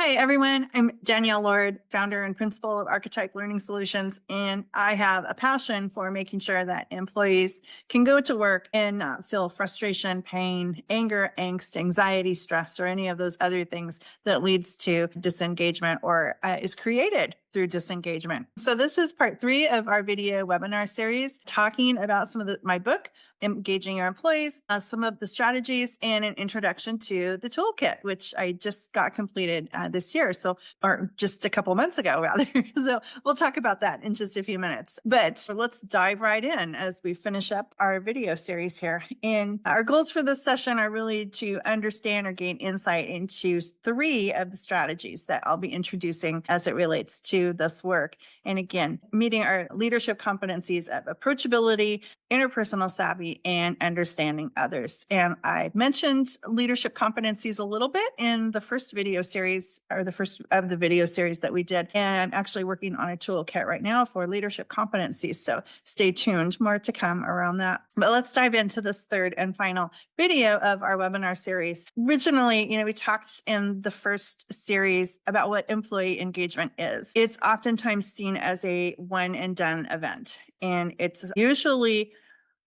Hi, everyone. I'm Danielle Lord, founder and principal of Archetype Learning Solutions, and I have a passion for making sure that employees can go to work and not feel frustration, pain, anger, angst, anxiety, stress, or any of those other things that leads to disengagement or is created through disengagement. So this is part 3 of our video webinar series talking about some of my book, Engaging Your Employees, some of the strategies, and an introduction to the toolkit, which I just got completed this year. So, or just a couple months ago, rather. So we'll talk about that in just a few minutes. But let's dive right in as we finish up our video series here. And our goals for this session are really to understand or gain insight into 3 of the strategies that I'll be introducing as it relates to this work. And again, meeting our leadership competencies of approachability, interpersonal savvy, and understanding others. And I mentioned leadership competencies a little bit in the first video series, or the first of the video series that we did. And I'm actually working on a toolkit right now for leadership competencies. So stay tuned, more to come around that. But let's dive into this third and final video of our webinar series. Originally, we talked in the first series about what employee engagement is. It's oftentimes seen as a one and done event, and it's usually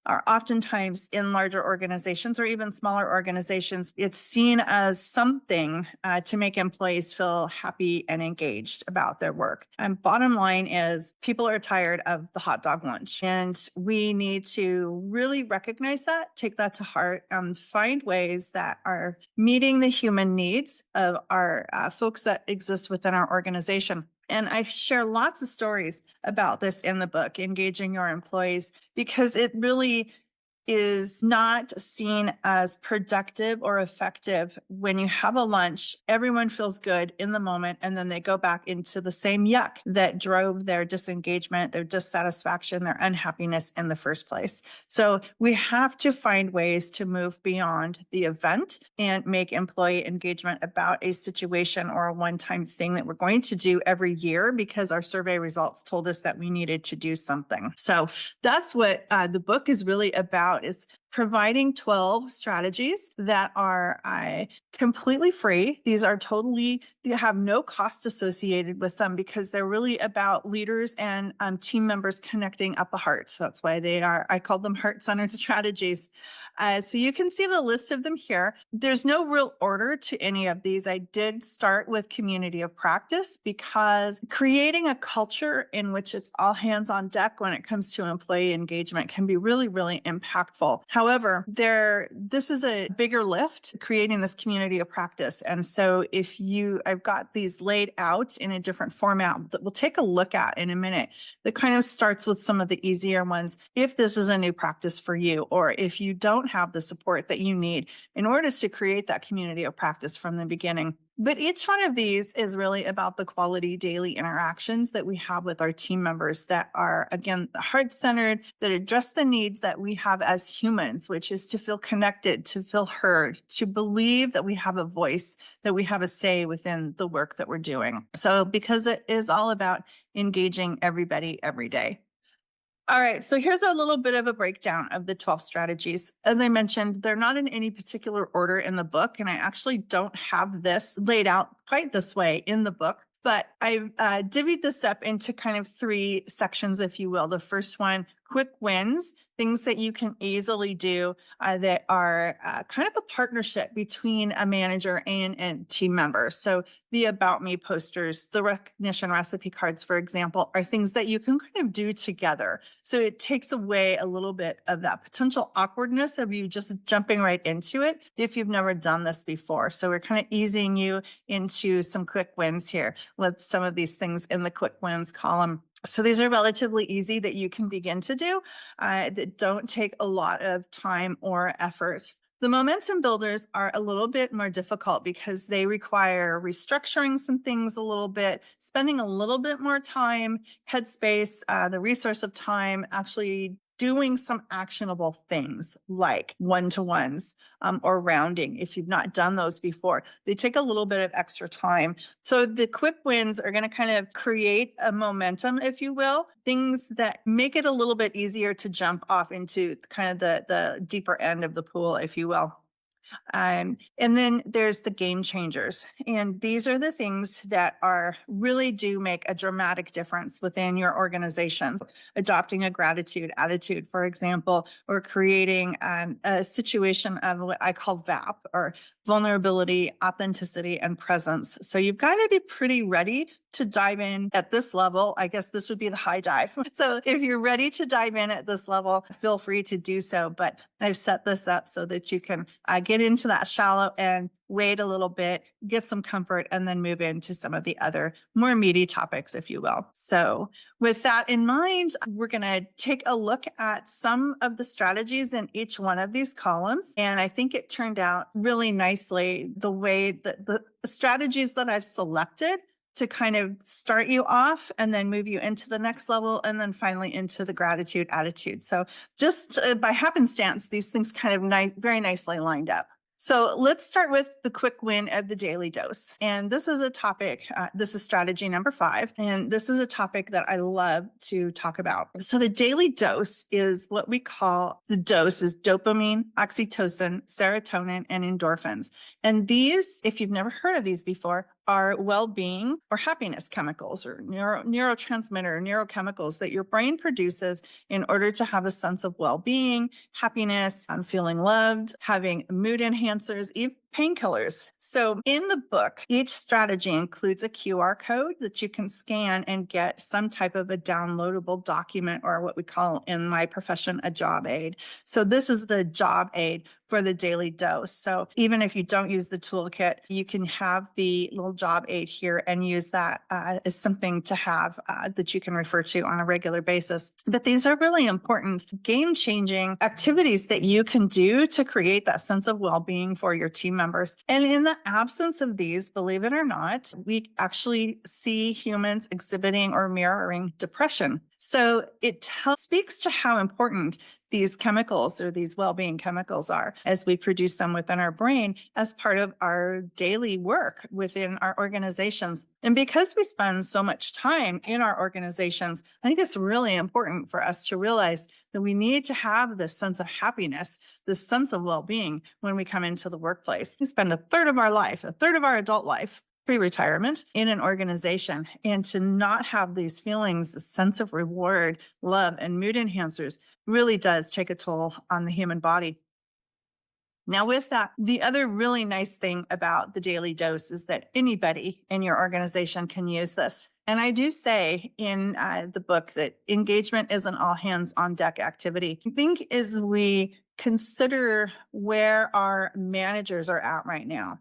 are oftentimes in larger organizations or even smaller organizations, it's seen as something to make employees feel happy and engaged about their work. And bottom line is people are tired of the hot dog lunch, and we need to really recognize that, take that to heart, and find ways that are meeting the human needs of our folks that exist within our organization. And I share lots of stories about this in the book, Engaging Your Employees, because it really is not seen as productive or effective when you have a lunch, everyone feels good in the moment, and then they go back into the same yuck that drove their disengagement, their dissatisfaction, their unhappiness in the first place. So we have to find ways to move beyond the event and make employee engagement about a situation or a one-time thing that we're going to do every year because our survey results told us that we needed to do something. So that's what the book is really about. Is providing 12 strategies that are completely free. These are they have no cost associated with them because they're really about leaders and team members connecting at the heart. So that's why I call them heart-centered strategies. So you can see the list of them here. There's no real order to any of these. I did start with community of practice because creating a culture in which it's all hands on deck when it comes to employee engagement can be really, really impactful. However, this is a bigger lift, creating this community of practice. And so I've got these laid out in a different format that we'll take a look at in a minute that kind of starts with some of the easier ones. If this is a new practice for you, or if you don't have the support that you need in order to create that community of practice from the beginning. But each one of these is really about the quality daily interactions that we have with our team members that are, again, heart-centered, that address the needs that we have as humans, which is to feel connected, to feel heard, to believe that we have a voice, that we have a say within the work that we're doing. So because it is all about engaging everybody every day. All right, so here's a little bit of a breakdown of the 12 strategies. As I mentioned, they're not in any particular order in the book, and I actually don't have this laid out quite this way in the book, but I've divvied this up into kind of 3 sections, if you will. The first one, quick wins, things that you can easily do that are kind of a partnership between a manager and a team member. So the About Me posters, the recognition recipe cards, for example, are things that you can kind of do together. So it takes away a little bit of that potential awkwardness of you just jumping right into it if you've never done this before. So we're kind of easing you into some quick wins here with some of these things in the quick wins column. So these are relatively easy that you can begin to do that don't take a lot of time or effort. The momentum builders are a little bit more difficult because they require restructuring some things a little bit, spending a little bit more time, headspace, the resource of time, actually doing some actionable things like one-to-ones or rounding. If you've not done those before, they take a little bit of extra time. So the quick wins are going to kind of create a momentum, if you will, things that make it a little bit easier to jump off into kind of the deeper end of the pool, if you will. And then there's the game changers. And these are the things that are really do make a dramatic difference within your organizations. Adopting a gratitude attitude, for example, or creating a situation of what I call VAP, or vulnerability, authenticity, and presence. So you've got to be pretty ready to dive in at this level. I guess this would be the high dive. So if you're ready to dive in at this level, feel free to do so. But I've set this up so that you can get into that shallow and wait a little bit, get some comfort, and then move into some of the other more meaty topics, if you will. So with that in mind, we're going to take a look at some of the strategies in each one of these columns. And I think it turned out really nicely the way that the strategies that I've selected to kind of start you off and then move you into the next level and then finally into the gratitude attitude. So just by happenstance, these things kind of very nicely lined up. So let's start with the quick win of the daily dose. And this is a topic, this is strategy number 5. And this is a topic that I love to talk about. So the daily dose is what we call, the dose is dopamine, oxytocin, serotonin, and endorphins. And these, if you've never heard of these before, are well-being or happiness chemicals, or neurotransmitter, neurochemicals that your brain produces in order to have a sense of well-being, happiness, and feeling loved, having mood enhancers, even painkillers. So in the book, each strategy includes a QR code that you can scan and get some type of a downloadable document, or what we call in my profession a job aid. So this is the job aid for the daily dose. So even if you don't use the toolkit, you can have the little job aid here and use that as something to have that you can refer to on a regular basis. But these are really important, game-changing activities that you can do to create that sense of well-being for your team members. And in the absence of these, believe it or not, we actually see humans exhibiting or mirroring depression. So it speaks to how important these chemicals, or these well-being chemicals, are as we produce them within our brain as part of our daily work within our organizations. And because we spend so much time in our organizations, I think it's really important for us to realize that we need to have this sense of happiness, this sense of well-being when we come into the workplace. We spend a third of our life, a third of our adult life, pre-retirement, in an organization, and to not have these feelings, a sense of reward, love, and mood enhancers really does take a toll on the human body. Now, with that, the other really nice thing about the daily dose is that anybody in your organization can use this. And I do say in the book that engagement is an all hands on deck activity. I think as we consider where our managers are at right now,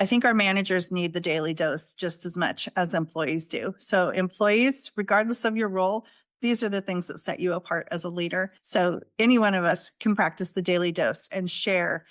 I think our managers need the daily dose just as much as employees do. So employees, regardless of your role, these are the things that set you apart as a leader. So any one of us can practice the daily dose and share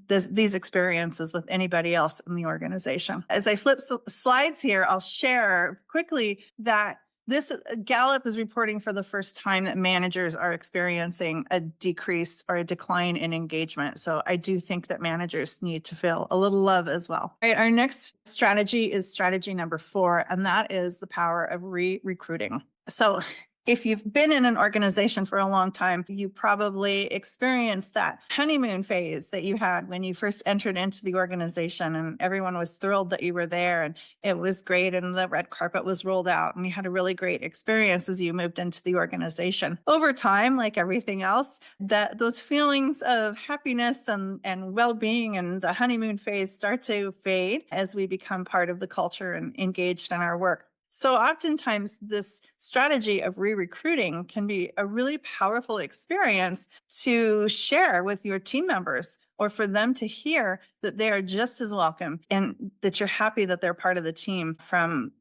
these experiences with anybody else in the organization. As I flip slides here, I'll share quickly that this Gallup is reporting for the first time that managers are experiencing a decrease or a decline in engagement. So I do think that managers need to feel a little love as well. All right, our next strategy is strategy number 4, and that is the power of recruiting. So if you've been in an organization for a long time, you probably experienced that honeymoon phase that you had when you first entered into the organization, and everyone was thrilled that you were there and it was great and the red carpet was rolled out and you had a really great experience as you moved into the organization. Over time, like everything else, those feelings of happiness and well-being and the honeymoon phase start to fade as we become part of the culture and engaged in our work. So oftentimes this strategy of re-recruiting can be a really powerful experience to share with your team members, or for them to hear that they are just as welcome and that you're happy that they're part of the team from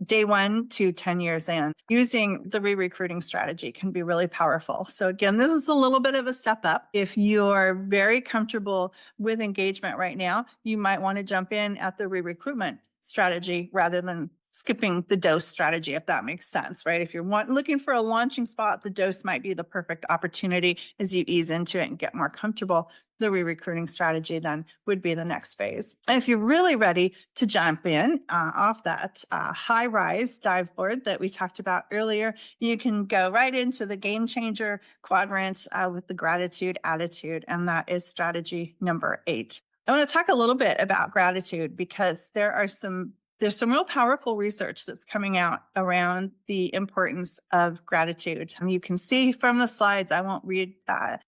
day 1 to 10 years in. Using the re-recruiting strategy can be really powerful. So again, this is a little bit of a step up. If you're very comfortable with engagement right now, you might want to jump in at the re-recruitment strategy rather than skipping the dose strategy, if that makes sense, right? If you're looking for a launching spot, the dose might be the perfect opportunity as you ease into it and get more comfortable. The re-recruiting strategy then would be the next phase. And if you're really ready to jump in off that high rise dive board that we talked about earlier, you can go right into the game changer quadrant with the gratitude attitude. And that is strategy number 8. I want to talk a little bit about gratitude because there's some real powerful research that's coming out around the importance of gratitude. You can see from the slides, I won't read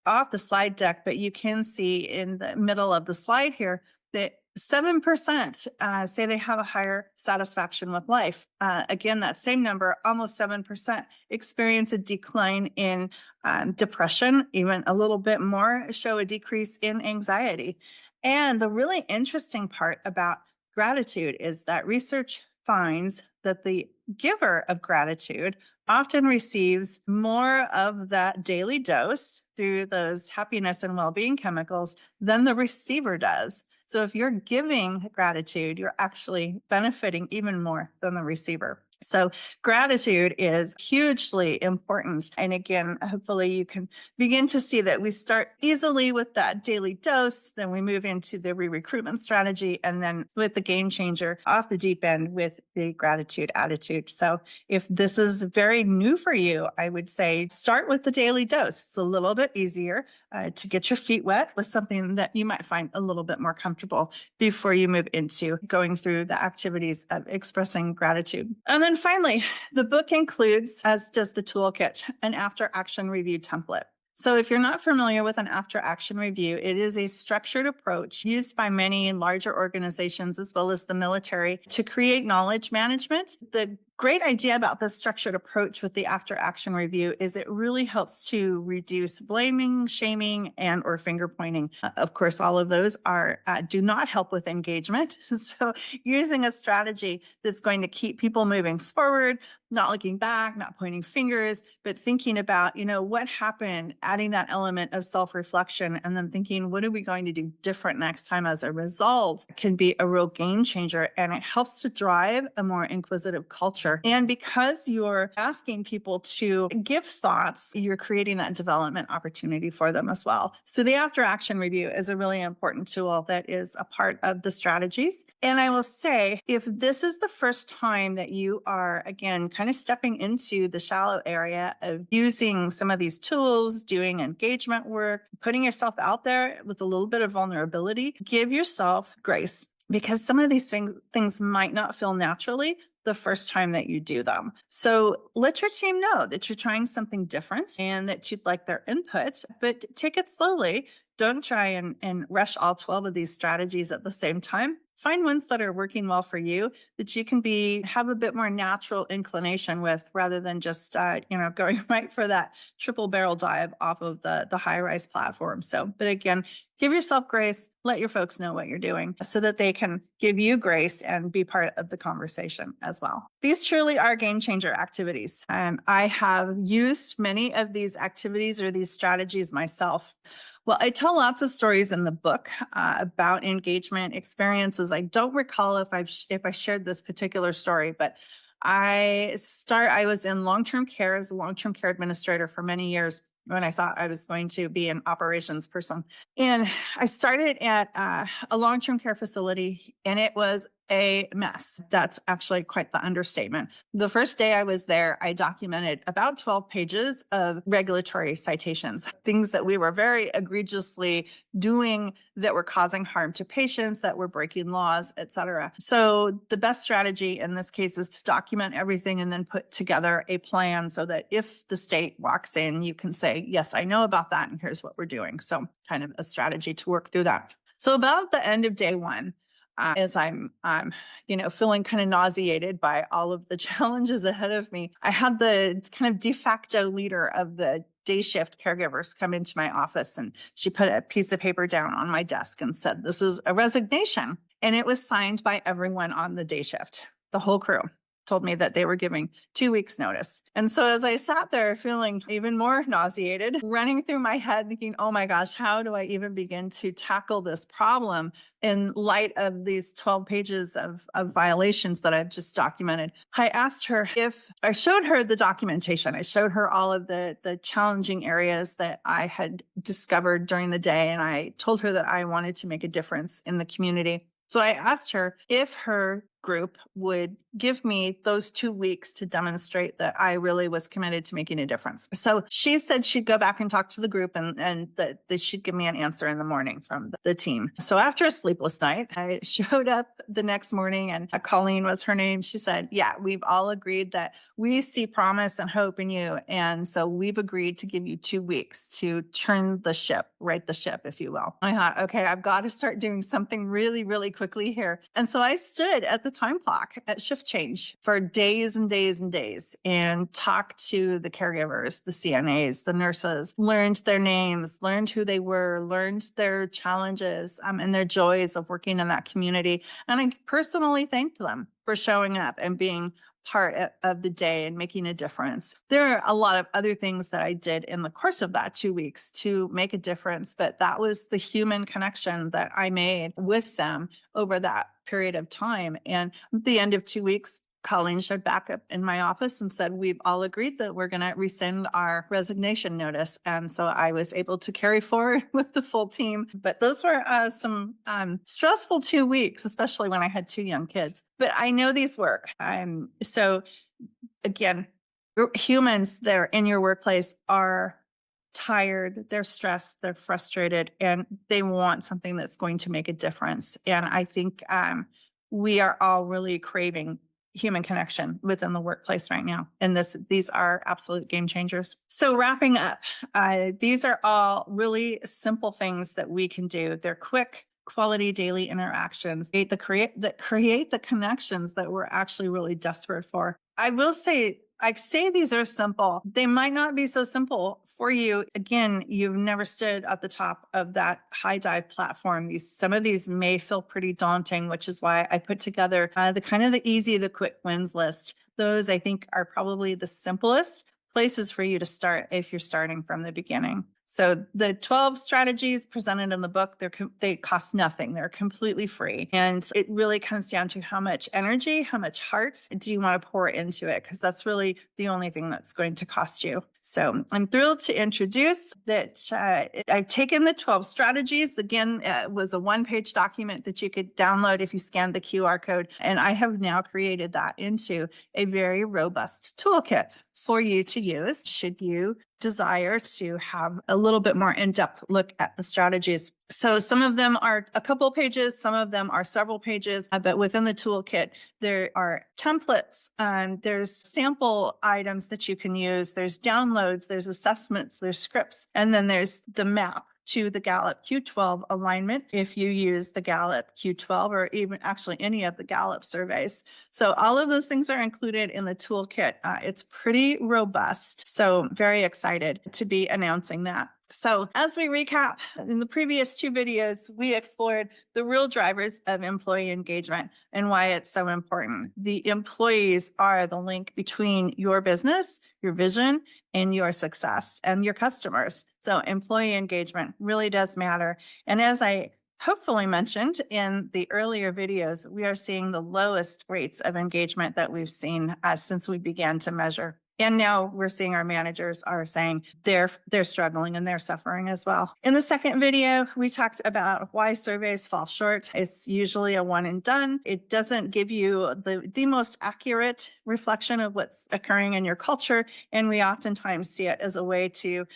off the slide deck, but you can see in the middle of the slide here that 7% say they have a higher satisfaction with life. Again, that same number, almost 7%, experience a decline in depression, even a little bit more, show a decrease in anxiety. And the really interesting part about gratitude is that research finds that the giver of gratitude often receives more of that daily dose through those happiness and well-being chemicals than the receiver does. So if you're giving gratitude, you're actually benefiting even more than the receiver. So gratitude is hugely important. And again, hopefully you can begin to see that we start easily with that daily dose, then we move into the re-recruitment strategy, and then with the game changer off the deep end with the gratitude attitude. So if this is very new for you, I would say start with the daily dose. It's a little bit easier to get your feet wet with something that you might find a little bit more comfortable before you move into going through the activities of expressing gratitude. And then finally, the book includes, as does the toolkit, an after action review template. So if you're not familiar with an after action review, it is a structured approach used by many larger organizations as well as the military to create knowledge management. The great idea about this structured approach with the after action review is it really helps to reduce blaming, shaming, and or finger pointing. Of course, all of those do not help with engagement. So using a strategy that's going to keep people moving forward, not looking back, not pointing fingers, but thinking about, what happened, adding that element of self-reflection, and then thinking, what are we going to do different next time as a result, can be a real game changer. And it helps to drive a more inquisitive culture. And because you're asking people to give thoughts, you're creating that development opportunity for them as well. So the after action review is a really important tool that is a part of the strategies. And I will say, if this is the first time that you are, again, kind of stepping into the shallow area of using some of these tools, doing engagement work, putting yourself out there with a little bit of vulnerability, give yourself grace, because some of these things might not feel naturally the first time that you do them. So let your team know that you're trying something different and that you'd like their input, but take it slowly. Don't try and rush all 12 of these strategies at the same time. Find ones that are working well for you that you can have a bit more natural inclination with, rather than just going right for that triple barrel dive off of the high rise platform. So, but again, give yourself grace, let your folks know what you're doing so that they can give you grace and be part of the conversation as well. These truly are game changer activities. I have used many of these activities or these strategies myself. Well, I tell lots of stories in the book about engagement experiences. I don't recall if I shared this particular story, but I was in long-term care as a long-term care administrator for many years when I thought I was going to be an operations person. And I started at a long-term care facility, and it was a mess. That's actually quite the understatement. The first day I was there, I documented about 12 pages of regulatory citations, things that we were very egregiously doing that were causing harm to patients, that were breaking laws, et cetera. So the best strategy in this case is to document everything and then put together a plan so that if the state walks in, you can say, yes, I know about that, and here's what we're doing. So kind of a strategy to work through that. So about the end of day one, as I'm feeling kind of nauseated by all of the challenges ahead of me, I had the kind of de facto leader of the day shift caregivers come into my office, and she put a piece of paper down on my desk and said, "This is a resignation." And it was signed by everyone on the day shift, the whole crew. told me that they were giving 2 weeks notice. And so as I sat there feeling even more nauseated, running through my head thinking, oh my gosh, how do I even begin to tackle this problem in light of these 12 pages of violations that I've just documented? I asked her if I showed her the documentation. I showed her all of the challenging areas that I had discovered during the day. And I told her that I wanted to make a difference in the community. So I asked her if her group would give me those 2 weeks to demonstrate that I really was committed to making a difference. So she said she'd go back and talk to the group and that she'd give me an answer in the morning from the team. So after a sleepless night, I showed up the next morning and Colleen was her name. She said, yeah, we've all agreed that we see promise and hope in you. And so we've agreed to give you 2 weeks to turn the ship, right the ship, if you will. I thought, okay, I've got to start doing something really, really quickly here. And so I stood at the time clock at shift change for days and days and days and talked to the caregivers, the CNAs, the nurses, learned their names, learned who they were, learned their challenges and their joys of working in that community. And I personally thanked them for showing up and being part of the day and making a difference. There are a lot of other things that I did in the course of that 2 weeks to make a difference, but that was the human connection that I made with them over that period of time. And at the end of 2 weeks, Colleen showed back up in my office and said, we've all agreed that we're going to rescind our resignation notice. And so I was able to carry forward with the full team. But those were some stressful 2 weeks, especially when I had 2 young kids. But I know these work. So again, humans that are in your workplace are tired, they're stressed, they're frustrated, and they want something that's going to make a difference. And I think we are all really craving human connection within the workplace right now. And these are absolute game changers. So wrapping up, these are all really simple things that we can do. They're quick, quality daily interactions that create the connections that we're actually really desperate for. I say these are simple. They might not be so simple for you. Again, you've never stood at the top of that high dive platform. Some of these may feel pretty daunting, which is why I put together the easy, the quick wins list. Those I think are probably the simplest places for you to start if you're starting from the beginning. So the 12 strategies presented in the book, they cost nothing. They're completely free. And it really comes down to how much energy, how much heart do you want to pour into it? Because that's really the only thing that's going to cost you. So I'm thrilled to introduce that I've taken the 12 strategies. Again, it was a one-page document that you could download if you scan the QR code. And I have now created that into a very robust toolkit for you to use should you desire to have a little bit more in-depth look at the strategies. So some of them are a couple pages, some of them are several pages, but within the toolkit, there are templates, there's sample items that you can use, there's downloads, there's assessments, there's scripts, and then there's the map to the Gallup Q12 alignment if you use the Gallup Q12 or even actually any of the Gallup surveys. So all of those things are included in the toolkit. It's pretty robust. So very excited to be announcing that. So as we recap, in the previous 2 videos, we explored the real drivers of employee engagement and why it's so important. The employees are the link between your business, your vision, and your success and your customers. So employee engagement really does matter. And as I hopefully mentioned in the earlier videos, we are seeing the lowest rates of engagement that we've seen since we began to measure. And now we're seeing our managers are saying they're struggling and they're suffering as well. In the second video, we talked about why surveys fall short. It's usually a one and done. It doesn't give you the most accurate reflection of what's occurring in your culture. And we oftentimes see it as a way to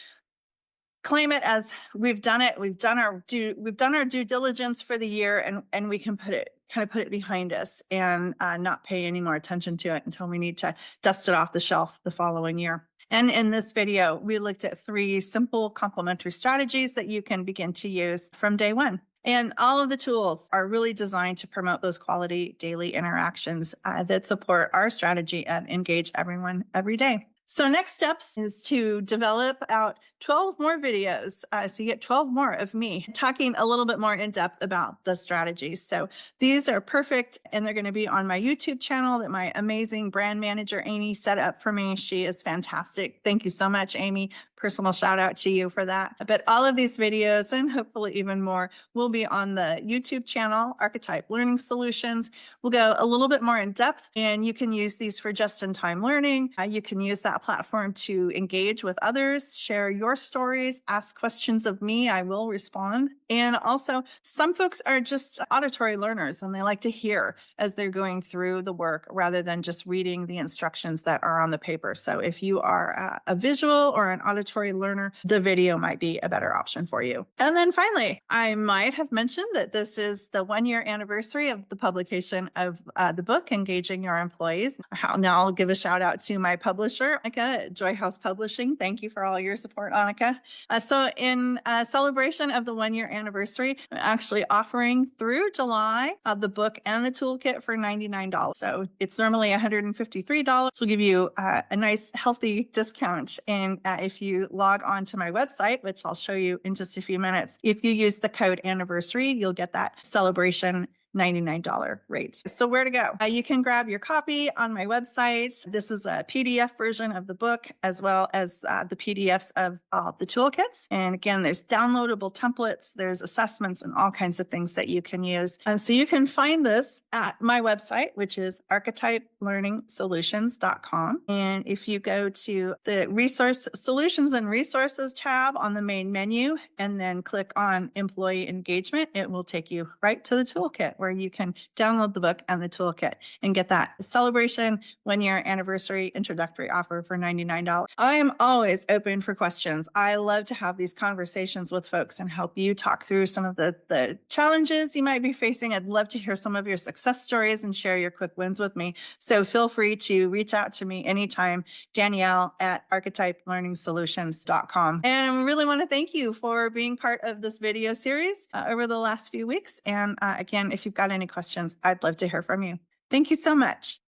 claim it as we've done it. We've done our due diligence for the year, and we can put it behind us and not pay any more attention to it until we need to dust it off the shelf the following year. And in this video, we looked at 3 simple complementary strategies that you can begin to use from day one. And all of the tools are really designed to promote those quality daily interactions that support our strategy and engage everyone every day. So next steps is to develop out 12 more videos. So you get 12 more of me talking a little bit more in depth about the strategies. So these are perfect, and they're going to be on my YouTube channel that my amazing brand manager, Amy, set up for me. She is fantastic. Thank you so much, Amy. Personal shout out to you for that. But all of these videos, and hopefully even more, will be on the YouTube channel, Archetype Learning Solutions. We'll go a little bit more in depth, and you can use these for just-in-time learning. You can use that platform to engage with others, share your stories, ask questions of me. I will respond. And also, some folks are just auditory learners, and they like to hear as they're going through the work rather than just reading the instructions that are on the paper. So if you are a visual or an auditory learner, the video might be a better option for you. And then finally, I might have mentioned that this is the 1-year anniversary of the publication of the book, Engaging Your Employees. Now I'll give a shout out to my publisher, Annika at Joy House Publishing. Thank you for all your support, Annika. So in celebration of the 1-year anniversary, I'm actually offering through July the book and the toolkit for $99. So it's normally $153. We'll give you a nice healthy discount. And if you log on to my website, which I'll show you in just a few minutes, if you use the code anniversary, you'll get that celebration $99 rate. So where to go? You can grab your copy on my website. This is a PDF version of the book, as well as the PDFs of the toolkits. And again, there's downloadable templates, there's assessments, and all kinds of things that you can use. And so you can find this at my website, which is archetypelearningsolutions.com. And if you go to the Resource Solutions and Resources tab on the main menu, and then click on Employee Engagement, it will take you right to the toolkit, where you can download the book and the toolkit and get that celebration 1-year anniversary introductory offer for $99. I am always open for questions. I love to have these conversations with folks and help you talk through some of the challenges you might be facing. I'd love to hear some of your success stories and share your quick wins with me. So feel free to reach out to me anytime, Danielle at archetypelearningsolutions.com. And I really want to thank you for being part of this video series over the last few weeks. And again, if you've got any questions, I'd love to hear from you. Thank you so much.